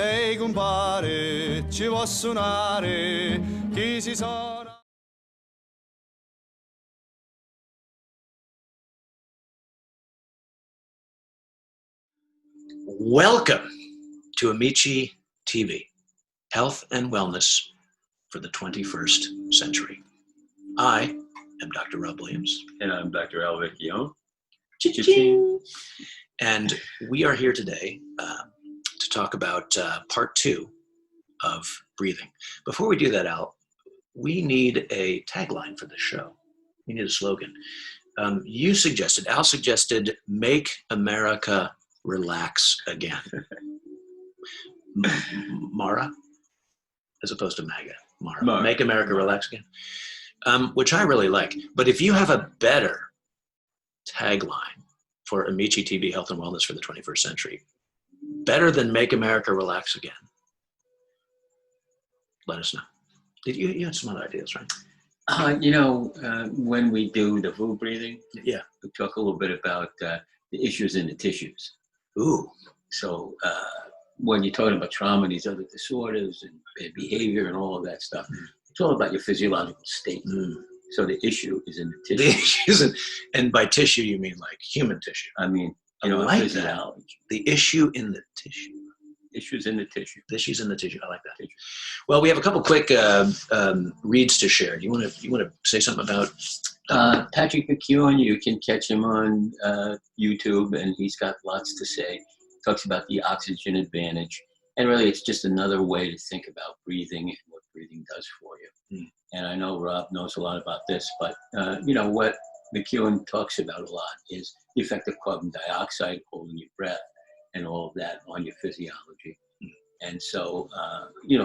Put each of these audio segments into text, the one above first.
Ehi compare, ci può suonare, chi si suona. Welcome to Amici TV, Health and Wellness for the 21st Century. I am Dr. Rob Williams. And I'm Dr. Vecchione. And we are here today to talk about part 2 of breathing. Before we do that, Al, we need a tagline for this show. We need a slogan. Al suggested, make America relax again. Mara, as opposed to MAGA. Mara. Make America relax again. Which I really like. But if you have a better tagline for Amici TV Health and Wellness for the 21st Century, better than make America relax again, let us know. You had some other ideas, right? When we do the VU breathing, yeah, we talk a little bit about the issues in the tissues. Ooh. So when you're talking about trauma and these other disorders and behavior and all of that stuff, it's all about your physiological state. So the issue is in the tissue. And by tissue, you mean like human tissue? I mean, like physiology. The issue in the tissue. Issues in the tissue. Issues in the tissue. I like that. Well, we have a couple quick reads to share. Do you want to say something about Patrick McKeown? You can catch him on YouTube, and he's got lots to say. Talks about the oxygen advantage, and really, it's just another way to think about breathing and what breathing does for you. And I know Rob knows a lot about this, but what McKeown talks about a lot is the effect of carbon dioxide, holding your breath, and all of that on your physiology. And so,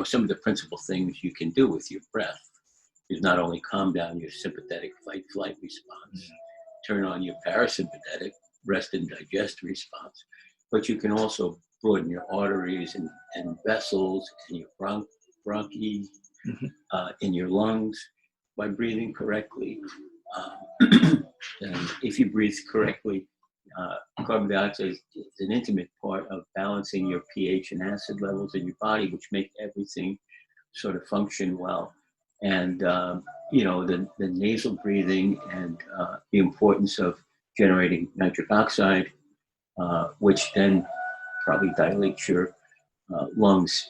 some of the principal things you can do with your breath is not only calm down your sympathetic fight-flight response, turn on your parasympathetic rest and digest response, but you can also broaden your arteries and vessels and your bronchi in your lungs by breathing correctly. And if you breathe correctly, carbon dioxide is an intimate part of balancing your pH and acid levels in your body, which make everything sort of function well. And, the nasal breathing and the importance of generating nitric oxide, which then probably dilates your lungs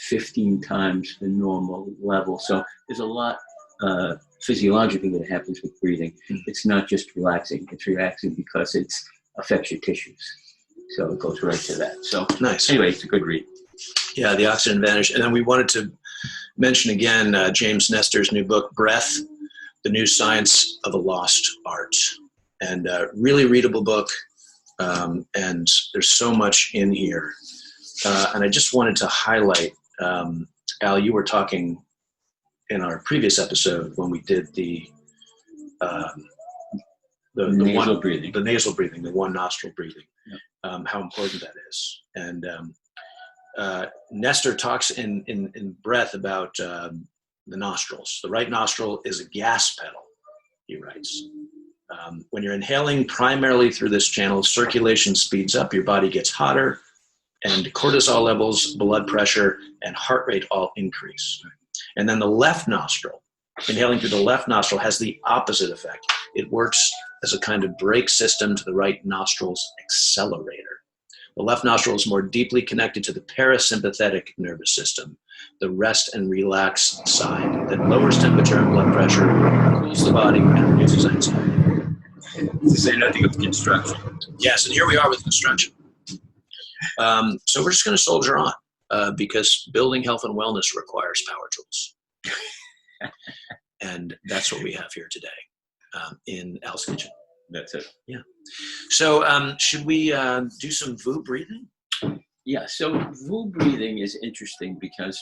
15 times the normal level. So there's a lot physiologically that happens with breathing. It's not just relaxing. It's relaxing because it affects your tissues. So it goes right to that. So nice. Anyway, it's a good read. Yeah, the oxygen advantage. And then we wanted to mention again James Nestor's new book, Breath, The New Science of a Lost Art. And really readable book. And there's so much in here. And I just wanted to highlight, Al, you were talking in our previous episode when we did the nasal breathing, the one nostril breathing, how important that is. And Nestor talks in Breath about the nostrils. The right nostril is a gas pedal, he writes. When you're inhaling primarily through this channel, circulation speeds up, your body gets hotter, and cortisol levels, blood pressure, and heart rate all increase. And then the left nostril, inhaling through the left nostril, has the opposite effect. It works as a kind of brake system to the right nostril's accelerator. The left nostril is more deeply connected to the parasympathetic nervous system, the rest and relax side that lowers temperature and blood pressure, cools the body, and reduces anxiety. To say nothing of the construction. Yes, and here we are with construction. So we're just going to soldier on because building health and wellness requires power tools. And that's what we have here today in Al's kitchen. That's it. Yeah. So should we do some VU breathing? Yeah, so VU breathing is interesting because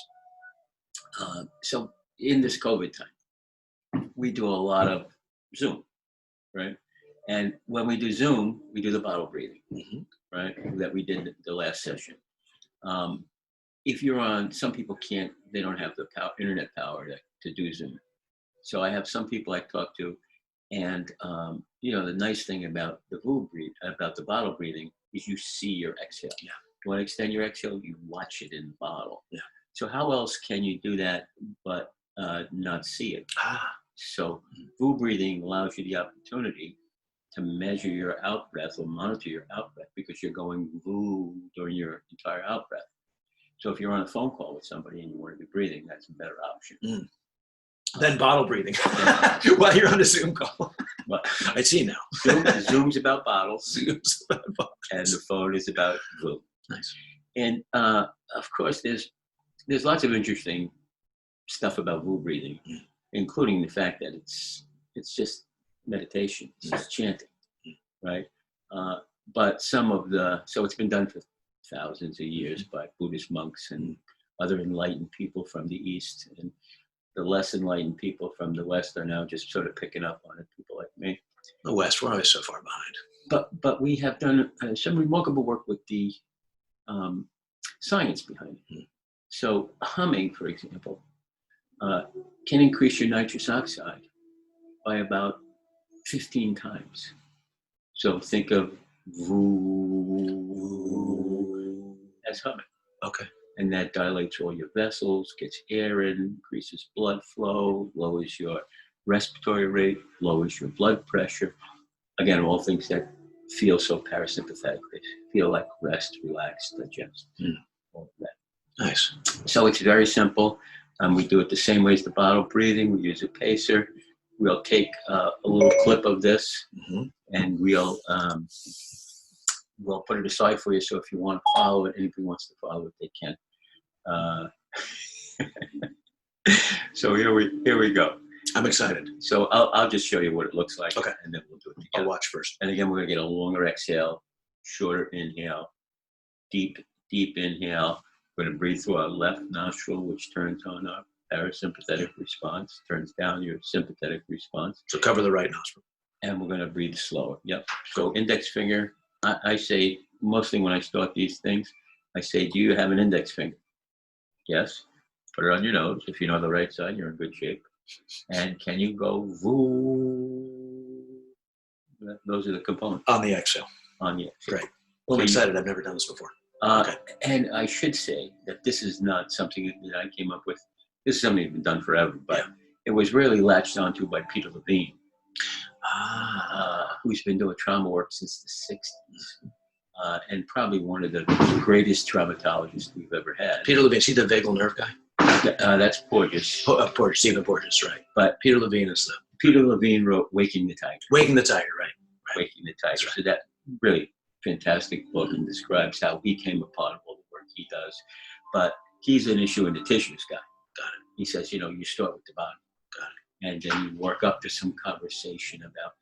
so in this COVID time, we do a lot of Zoom, right? And when we do Zoom, we do the bottle breathing, right? That we did the last session. If you're on, some people can't, they don't have the internet power to do Zoom. So I have some people I talk to, and the nice thing about the VU breathe, about the bottle breathing, is you see your exhale. Yeah. You want to extend your exhale, you watch it in the bottle. Yeah. So how else can you do that but not see it? So VU breathing allows you the opportunity to measure your out breath or monitor your out breath because you're going VU during your entire out breath. So if you're on a phone call with somebody and you want to be breathing, that's a better option. Then bottle breathing while you're on a Zoom call. But I see now. Zoom's about bottles, Zoom's about bottles. and the phone is about VU. Nice. And of course, there's lots of interesting stuff about VU breathing, including the fact that it's just meditation, it's just chanting, right? But so it's been done for thousands of years by Buddhist monks and other enlightened people from the East, and the less enlightened people from the West are now just sort of picking up on it, people like me. The West, we're always so far behind. But we have done some remarkable work with the science behind it. So humming, for example, can increase your nitrous oxide by about 15 times. So think of VU as humming. Okay. And that dilates all your vessels, gets air in, increases blood flow, lowers your respiratory rate, lowers your blood pressure. Again, all things that feel so parasympathetic. They feel like rest, relax, digest, all of that. Nice. So it's very simple. We do it the same way as the bottle breathing. We use a pacer. We'll take a little clip of this and we'll put it aside for you. So if you want to follow it, anybody wants to follow it, they can. So here we go. I'm excited. So I'll just show you what it looks like. Okay. And then we'll do it together. I'll watch first. And again, we're going to get a longer exhale, shorter inhale, deep inhale. We're going to breathe through our left nostril, which turns on our parasympathetic response, turns down your sympathetic response. So cover the right nostril. And we're going to breathe slower. Yep. So index finger, I say, mostly when I start these things, I say, do you have an index finger? Yes. Put it on your nose. If you know the right side, you're in good shape. And can you go VU? Those are the components. On the exhale. On the exhale. Great. Well, I'm excited. I've never done this before. Okay. And I should say that this is not something that I came up with. This is something that's been done forever, but it was really latched onto by Peter Levine, who's been doing trauma work since the 60s, and probably one of the greatest traumatologists we've ever had. Peter Levine, see the vagal nerve guy? That's Porges. Porges, Stephen Porges, right. But Peter Levine is the... Peter Levine wrote Waking the Tiger. Waking the Tiger, right. Waking the Tiger. Right. So that really fantastic book and describes how he came upon all the work he does. But he's an issue in the tissues guy. Got it. He says, you start with the body. Got it. And then you work up to some conversation about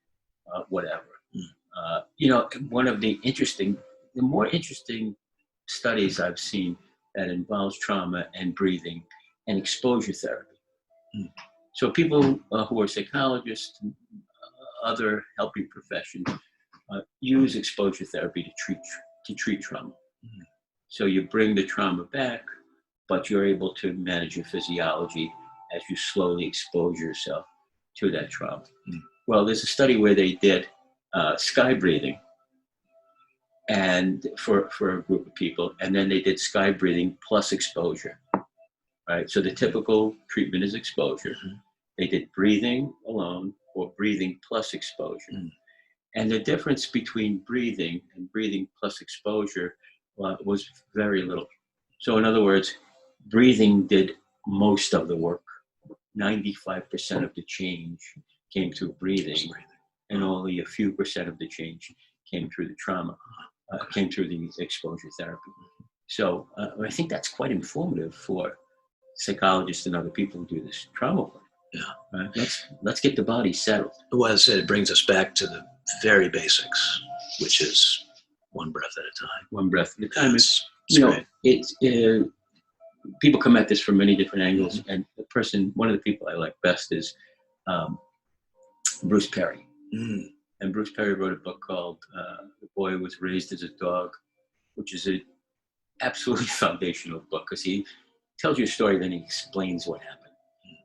whatever. One of the more interesting studies I've seen that involves trauma and breathing and exposure therapy. So people who are psychologists, and other helping professions, use exposure therapy to treat trauma. So you bring the trauma back, but you're able to manage your physiology as you slowly expose yourself to that trauma. Well, there's a study where they did sky breathing and for a group of people, and then they did sky breathing plus exposure. Right? So the typical treatment is exposure. They did breathing alone or breathing plus exposure. And the difference between breathing and breathing plus exposure was very little. So in other words, breathing did most of the work. 95% of the change came through breathing, and only a few percent of the change came through the trauma, came through the exposure therapy. So I think that's quite informative for psychologists and other people who do this trauma work. Right? Let's get the body settled. Well, as I said, it brings us back to the very basics, which is one breath at a time. One breath at a time. It's People come at this from many different angles, and one of the people I like best is Bruce Perry. And Bruce Perry wrote a book called The Boy Who Was Raised as a Dog, which is an absolutely foundational book because he tells you a story, then he explains what happened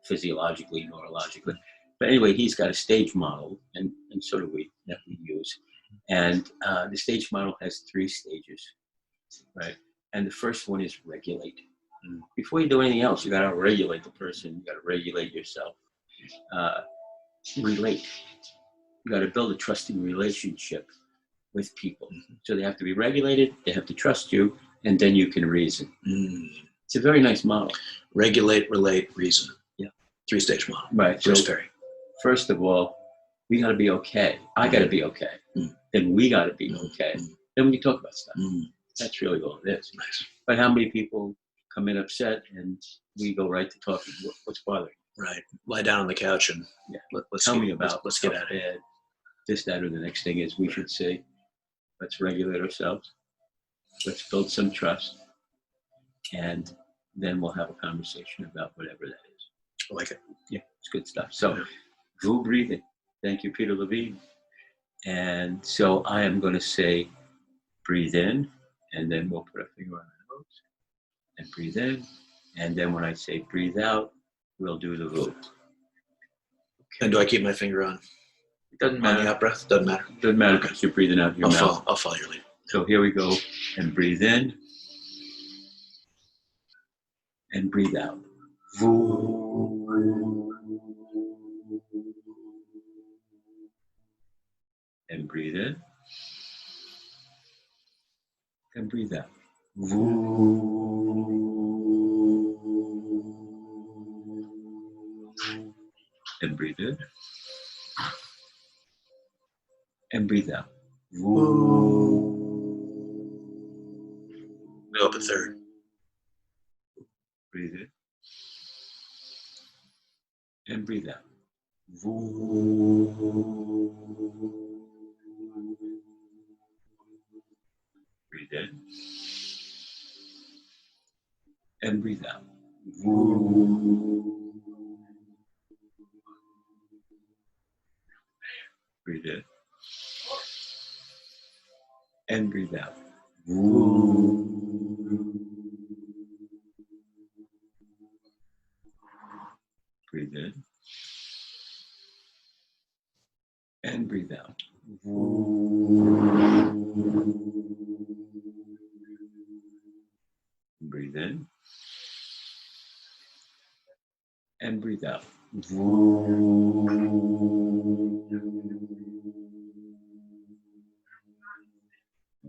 physiologically, neurologically. But anyway, he's got a stage model, and so do we, that we use. And the stage model has 3 stages. right? And the first one is regulate. Before you do anything else, you got to regulate the person. You got to regulate yourself. Relate. You got to build a trusting relationship with people. So they have to be regulated. They have to trust you, and then you can reason. It's a very nice model. Regulate, relate, reason. Yeah. 3-stage model. Right. Bruce So, Perry. first of all, we got to be okay. I got to be okay. Then we got to be okay. Then we can talk about stuff. That's really all it is. Nice. But how many people come in upset and we go right to talking? What's bothering you? Right. Lie down on the couch and let's Tell me about let's get how at it. bad this, that, or the next thing is. We should say, let's regulate ourselves. Let's build some trust. And then we'll have a conversation about whatever that is. I like it. Yeah, it's good stuff. So, Vu breathing. Thank you, Peter Levine. And so I am going to say, breathe in, and then we'll put a finger on the nose, and breathe in. And then when I say breathe out, we'll do the Vu. Okay. And do I keep my finger on? It doesn't On matter. the out breath? Doesn't matter. Doesn't matter because you're breathing out your mouth. I'll follow your lead. So here we go, and breathe in, and breathe out. Vu. And breathe in, and breathe out. Vu. And breathe in, and breathe out. Vu. Go up a third. Breathe in, and breathe out. Vu. Breathe in, and breathe out. Vu. Breathe in, and breathe out. Vu. Breathe in, and breathe out. Breathe in, and breathe out.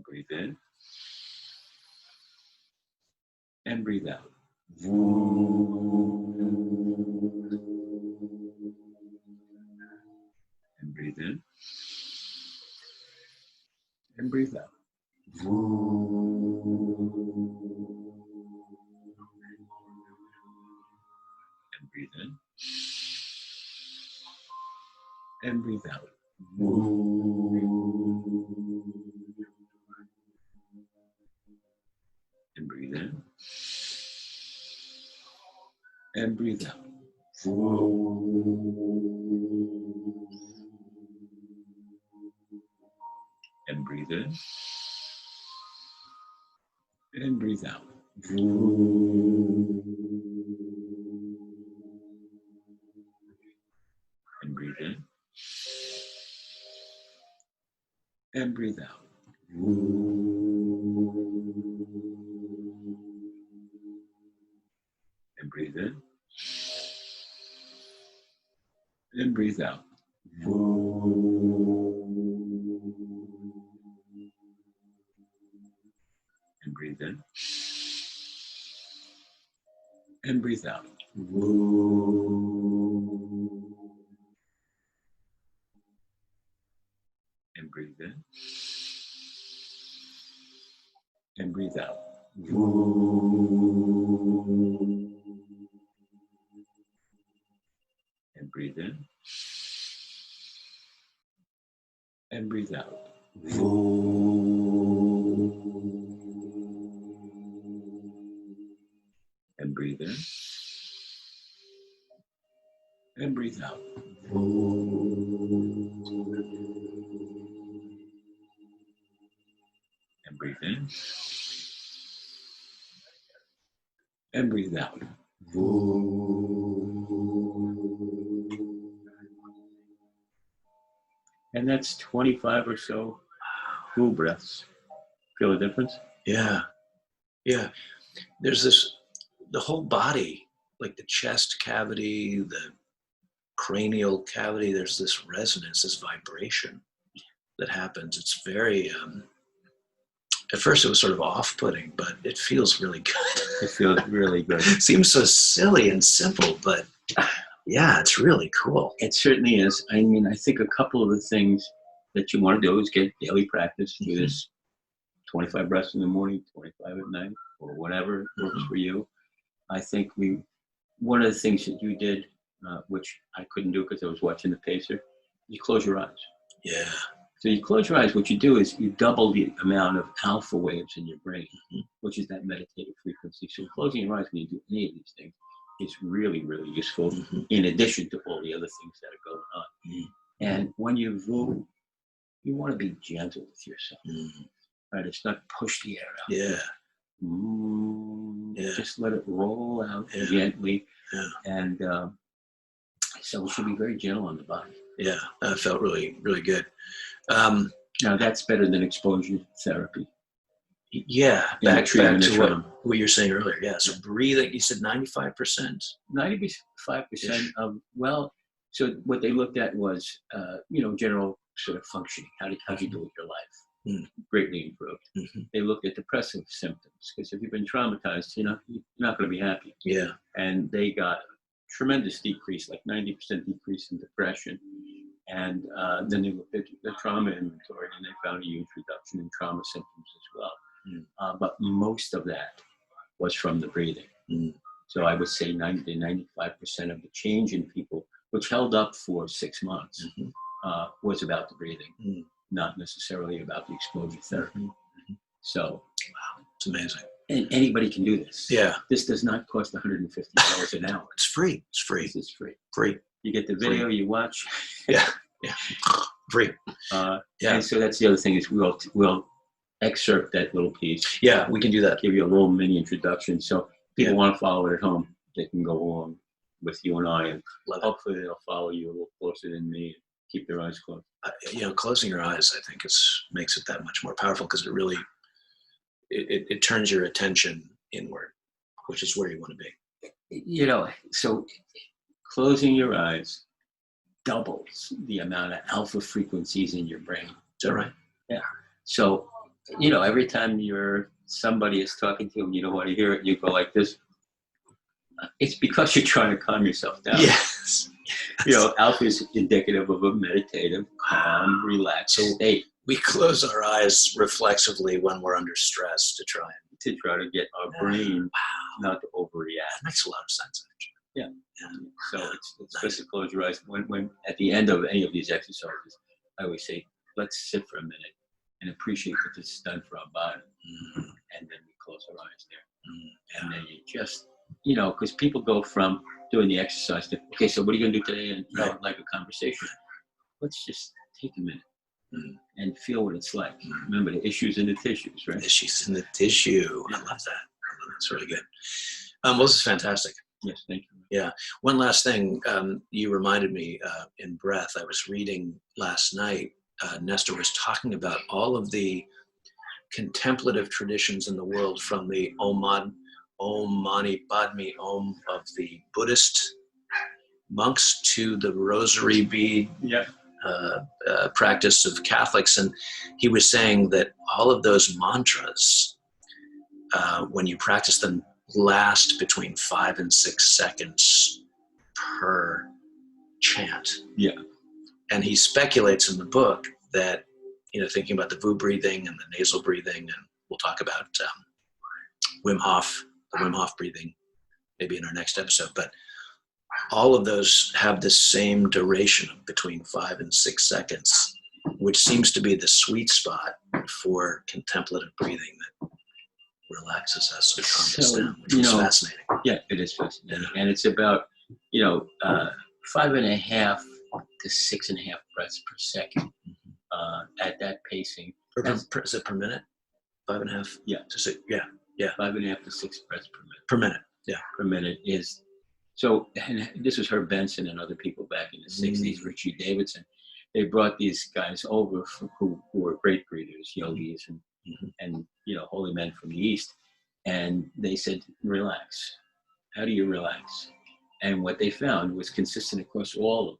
Breathe in, and breathe out. And breathe in, and breathe out. And breathe in, and breathe out. And breathe in, and breathe out. And breathe in, and breathe out. And breathe in, and breathe out. And breathe in, and breathe out. And breathe in, and breathe out. And breathe in, and breathe out. And breathe in, and breathe out. And breathe in, and breathe out. And breathe in, and breathe out. And that's 25 or so Vu breaths. Feel the difference? Yeah. Yeah. There's the whole body, like the chest cavity, the cranial cavity, there's this resonance, this vibration that happens. It's very, at first it was sort of off-putting, but it feels really good. It feels really good. It seems so silly and simple, but yeah, it's really cool. It certainly is. I mean, I think a couple of the things that you want to do is get daily practice. Do this 25 breaths in the morning, 25 at night, or whatever works for you. I think one of the things that you did, which I couldn't do because I was watching the pacer, you close your eyes. Yeah. So you close your eyes, what you do is you double the amount of alpha waves in your brain, which is that meditative frequency. So closing your eyes when you do any of these things is really, really useful, in addition to all the other things that are going on. And when you move, you want to be gentle with yourself. Right? It's not push the air out. Yeah. Just let it roll out gently. And so we should be very gentle on the body. Yeah, that felt really, really good. Now that's better than exposure therapy. Yeah, back to what you were saying earlier. Yeah, so breathing, you said 95%? 95% of, well, so what they looked at was, general sort of functioning. How did you do with your life? Greatly improved. They looked at depressive symptoms, because if you've been traumatized, you're not going to be happy. Yeah. And they got a tremendous decrease, like 90% decrease in depression. And then they looked at the trauma inventory, and they found a huge reduction in trauma symptoms as well. But most of that was from the breathing. So I would say 90 to 95% of the change in people, which held up for 6 months, was about the breathing, not necessarily about the exposure therapy. So, wow, it's amazing. And anybody can do this. Yeah. This does not cost $150 an hour. It's free. It's free. This is free. Free. You get the video, you watch. Yeah. Free. And so that's the other thing is we'll excerpt that little piece. Yeah, we can do that. Give you a little mini introduction. So people want to follow it at home, they can go along with you and I, and hopefully they'll follow you a little closer than me and keep their eyes closed. Closing your eyes, I think makes it that much more powerful, because it really, it turns your attention inward, which is where you want to be. So closing your eyes doubles the amount of alpha frequencies in your brain. Is that right? Yeah. So, every time somebody is talking to you and you don't want to hear it, you go like this. It's because you're trying to calm yourself down. Yes. Alpha is indicative of a meditative, calm, relaxed state. We close our eyes reflexively when we're under stress to try to get our brain not to overreact. That makes a lot of sense, actually. Yeah. So it's best to close your eyes. When at the end of any of these exercises, I always say, let's sit for a minute and appreciate what this has done for our body. And then we close our eyes there. And then you just, because people go from doing the exercise to, okay, so what are you going to do today? And like a conversation. Let's just take a minute and feel what it's like. Remember, the issues in the tissues, right? Issues in the tissue. I love that. That's really good. Well, this is fantastic. Yes, thank you. Yeah. One last thing, you reminded me in breath. I was reading last night, Nestor was talking about all of the contemplative traditions in the world, from the Om Mani Padme Om of the Buddhist monks to the rosary bead practice of Catholics. And he was saying that all of those mantras, when you practice them, last between 5 and 6 seconds per chant. Yeah. And he speculates in the book that, thinking about the VU breathing and the nasal breathing, and we'll talk about the Wim Hof breathing maybe in our next episode, but all of those have the same duration of between 5 and 6 seconds, which seems to be the sweet spot for contemplative breathing that relaxes us and calms us down, which is fascinating. Yeah, it is fascinating. And it's about, 5.5 to 6.5 breaths per second at that pacing. Is it per minute? 5.5? Yeah. To 6, yeah. 5.5 to 6 breaths per minute. Per minute, yeah. Per minute is, so, and this was Herb Benson and other people back in the 60s, Richie Davidson. They brought these guys over who were great breathers, yogis, and and, holy men from the East. And they said, relax. How do you relax? And what they found was consistent across all of them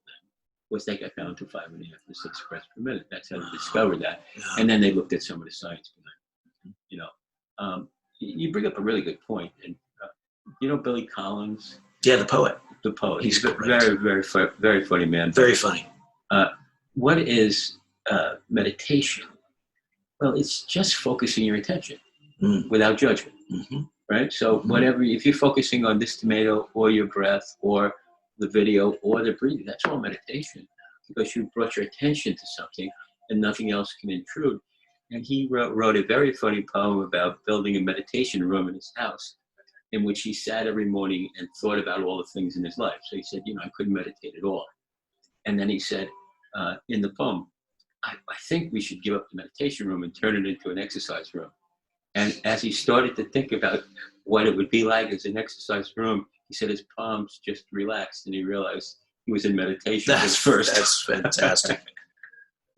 was they got down to 5.5 to 6 breaths per minute. That's how they discovered that. And then they looked at some of the science behind it. You bring up a really good point. And Billy Collins? Yeah, the poet. The poet. He's very, very funny man. Very funny. What is meditation? Well, it's just focusing your attention without judgment, right? So whatever, if you're focusing on this tomato or your breath or the video or the breathing, that's all meditation, because you brought your attention to something and nothing else can intrude. And he wrote a very funny poem about building a meditation room in his house, in which he sat every morning and thought about all the things in his life. So he said, I couldn't meditate at all. And then he said in the poem, I think we should give up the meditation room and turn it into an exercise room. And as he started to think about what it would be like as an exercise room, he said his palms just relaxed and he realized he was in meditation. That's fantastic.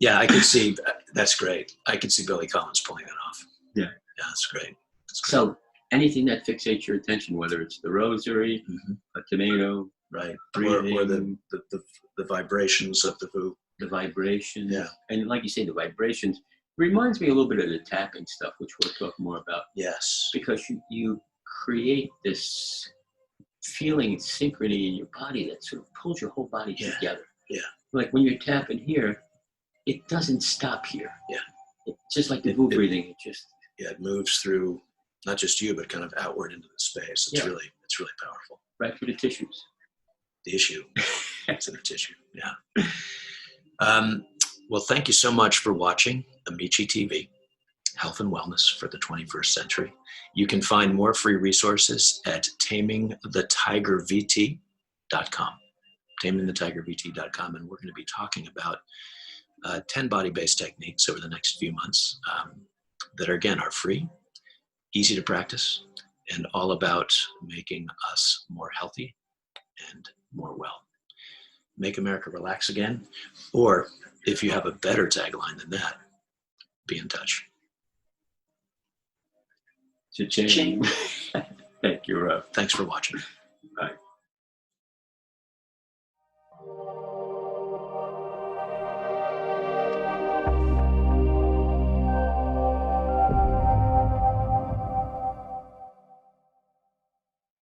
Yeah, I could see, that's great. I could see Billy Collins pulling that off. Yeah. Yeah, that's great. So anything that fixates your attention, whether it's the rosary, a tomato, right, breathing, or the vibrations of the VU. The vibrations. Yeah. And like you say, the vibrations reminds me a little bit of the tapping stuff, which we'll talk more about. Yes. Because you create this feeling synchrony in your body that sort of pulls your whole body together. Yeah. Like when you're tapping here, it doesn't stop here. Yeah. It's just like the VU breathing. It moves through not just you, but kind of outward into the space. It's really powerful. Right through the tissues. The issue. It's in the tissue. Yeah. Well, thank you so much for watching Amici TV, Health and Wellness for the 21st Century. You can find more free resources at tamingthetigervt.com, tamingthetigervt.com, and we're going to be talking about 10 body-based techniques over the next few months that are free, easy to practice, and all about making us more healthy and more well. Make America relax again. Or if you have a better tagline than that, be in touch. Cha-ching. Thank you, Rob. Thanks for watching.